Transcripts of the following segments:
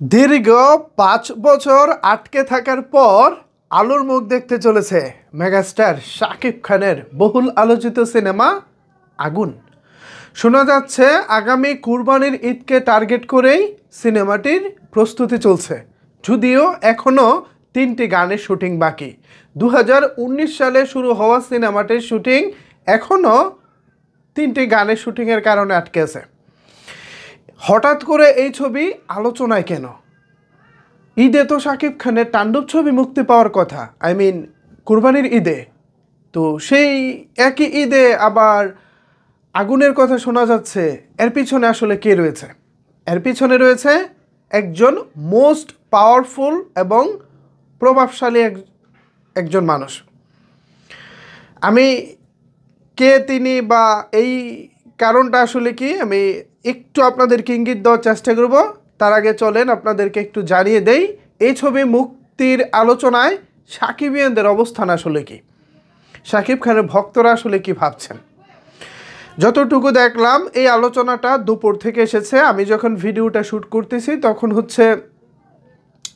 দীর্ঘ ৫ বছর আটকে থাকার পর আলোর মুখ দেখতে চলেছে মেগাস্টার শাকিব খানের বহুল আলোচিত সিনেমা আগুন। শোনা যাচ্ছে আগামী কুরবানির ঈদকে টার্গেট করেই সিনেমাটির প্রস্তুতি চলছে, যদিও এখনও ৩টি গানের শুটিং বাকি। ২০১৯ সালে শুরু হওয়া সিনেমাটির শুটিং এখনও ৩টি গানের শুটিংয়ের কারণে আটকে আছে। হঠাৎ করে এই ছবি আলোচনায় কেন? ঈদে তো শাকিব খানের তাণ্ডব ছবি মুক্তি পাওয়ার কথা, কুরবানির ঈদে। তো সেই একই ঈদে আবার আগুনের কথা শোনা যাচ্ছে। এর পিছনে আসলে কে রয়েছে? এর পিছনে রয়েছে একজন মোস্ট পাওয়ারফুল এবং প্রভাবশালী একজন মানুষ। আমি কে তিনি বা এই কারণটা আসলে কি, আমি একটু আপনাদেরকে ইঙ্গিত দেওয়ার চেষ্টা করব। তার আগে চলেন আপনাদেরকে একটু জানিয়ে দেই এই ছবি মুক্তির আলোচনায় সাকিবিয়ানদের অবস্থান আসলে কি, শাকিব খানের ভক্তরা আসলে কি ভাবছেন। যতটুকু দেখলাম এই আলোচনাটা দুপুর থেকে এসেছে। আমি যখন ভিডিওটা শ্যুট করতেছি তখন হচ্ছে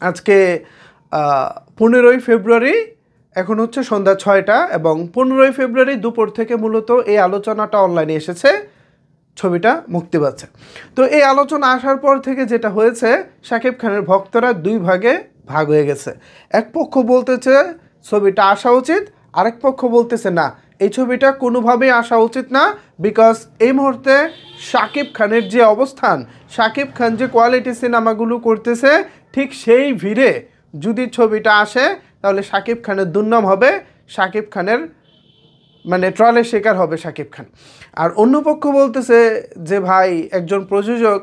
আজকে 15ই ফেব্রুয়ারি, এখন হচ্ছে সন্ধ্যা 6টা, এবং 15ই ফেব্রুয়ারি দুপুর থেকে মূলত এই আলোচনাটা অনলাইনে এসেছে, ছবিটা মুক্তি পাচ্ছে। তো এই আলোচনা আসার পর থেকে যেটা হয়েছে, শাকিব খানের ভক্তরা দুই ভাগে ভাগ হয়ে গেছে। এক পক্ষ বলতেছে ছবিটা আসা উচিত, আরেক পক্ষ বলতেছে না, এই ছবিটা কোনোভাবেই আসা উচিত না, বিকজ এই মুহূর্তে শাকিব খানের যে অবস্থান, শাকিব খান যে কোয়ালিটি সিনেমাগুলো করতেছে, ঠিক সেই ভিড়ে যদি ছবিটা আসে তাহলে শাকিব খানের দুর্নাম হবে, শাকিব খানের ট্রলের শিকার হবে শাকিব খান। আর অন্য পক্ষ বলতেছে যে ভাই একজন প্রযোজক,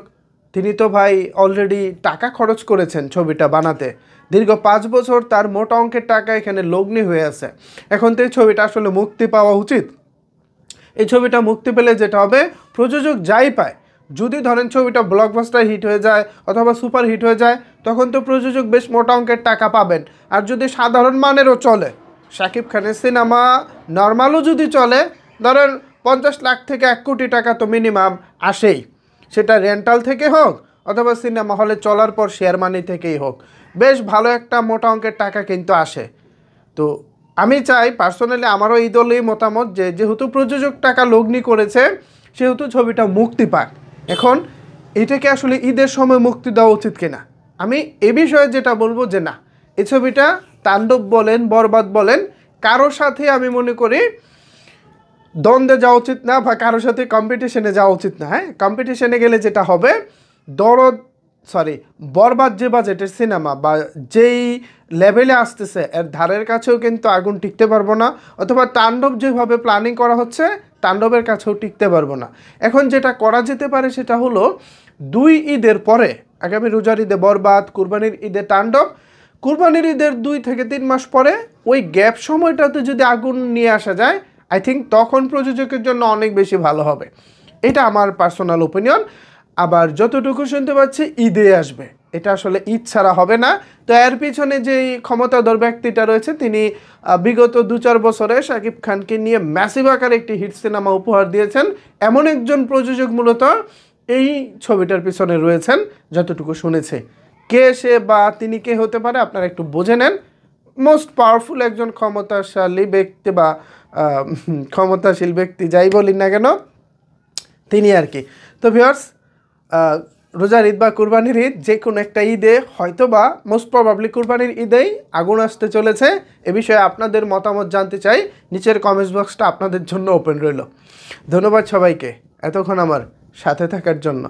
তিনি তো ভাই অলরেডি টাকা খরচ করেছেন ছবিটা বানাতে, দীর্ঘ 5 বছর তার মোটা অঙ্কের টাকা এখানে লগ্নি হয়ে আছে। এখন তো এই ছবিটা আসলে মুক্তি পাওয়া উচিত। এই ছবিটা মুক্তি পেলে যেটা হবে, প্রযোজক যাই পায়, যদি ধরেন ছবিটা ব্লকবাস্টার হিট হয়ে যায় অথবা সুপার হিট হয়ে যায়, তখন তো প্রযোজক বেশ মোটা অঙ্কের টাকা পাবেন। আর যদি সাধারণ মানেরও চলে, শাকিব খানের সিনেমা নর্মালও যদি চলে, ধরেন 50 লাখ থেকে 1 কোটি টাকা তো মিনিমাম আসেই, সেটা রেন্টাল থেকে হোক অথবা সিনেমা হলে চলার পর শেয়ার মানি থেকেই হোক, বেশ ভালো একটা মোটা অঙ্কের টাকা কিন্তু আসে। তো আমি চাই, পার্সোনালি আমারও এই দলেই মতামত, যে যেহেতু প্রযোজক টাকা লগ্নি করেছে সেহেতু ছবিটা মুক্তি পাক। এখন এটাকে আসলে ঈদের সময় মুক্তি দেওয়া উচিত কিনা, আমি এ বিষয়ে যেটা বলবো যে না, এই ছবিটা তাণ্ডব বলেন বরবাদ বলেন, কারোর সাথে আমি মনে করি দ্বন্দ্বে যাওয়া উচিত না, বা কারোর সাথে কম্পিটিশনে যাওয়া উচিত না। হ্যাঁ, কম্পিটিশনে গেলে যেটা হবে, বরবাদ যে বাজেটের সিনেমা বা যেই লেভেলে আসতেছে, এর ধারের কাছেও কিন্তু আগুন টিকতে পারবো না, অথবা তাণ্ডব যেভাবে প্ল্যানিং করা হচ্ছে তাণ্ডবের কাছেও টিকতে পারবো না। এখন যেটা করা যেতে পারে সেটা হলো, 2 ঈদের পরে, আগামী রোজার ঈদে বরবাদ, কুরবানির ঈদে তাণ্ডব, কুরবানির ঈদের 2 থেকে 3 মাস পরে ওই গ্যাপ সময়টাতে যদি আগুন নিয়ে আসা যায়, আই থিঙ্ক তখন প্রযোজকের জন্য অনেক বেশি ভালো হবে। এটা আমার পার্সোনাল ওপিনিয়ন। আবার যতটুকু শুনতে পাচ্ছি ঈদে আসবে, এটা আসলে ঈদ ছাড়া হবে না। তো এর পিছনে যেই ক্ষমতাধর ব্যক্তিটা রয়েছে, তিনি বিগত 2-4 বছরে শাকিব খানকে নিয়ে ম্যাসিভ আকারে একটি হিট সিনেমা উপহার দিয়েছেন, এমন একজন প্রযোজক মূলত এই ছবিটার পিছনে রয়েছেন যতটুকু শুনেছে। কে সে বা তিনি কে হতে পারে আপনারা একটু বুঝে নেন। মোস্ট পাওয়ারফুল একজন ক্ষমতাশালী ব্যক্তি বা ক্ষমতাশীল ব্যক্তি, যাই বলি না কেন, তিনি আর কি। তো ভিউয়ার্স, রোজার ঈদ বা কুরবানির ঈদ, যে কোনো একটা ঈদে, হয়তো বা মোস্ট প্রবাবলি কুরবানির ঈদেই আগুন আসতে চলেছে। এ বিষয়ে আপনাদের মতামত জানতে চাই, নিচের কমেন্টস বক্সটা আপনাদের জন্য ওপেন রইল। ধন্যবাদ সবাইকে এতক্ষণ আমার সাথে থাকার জন্য।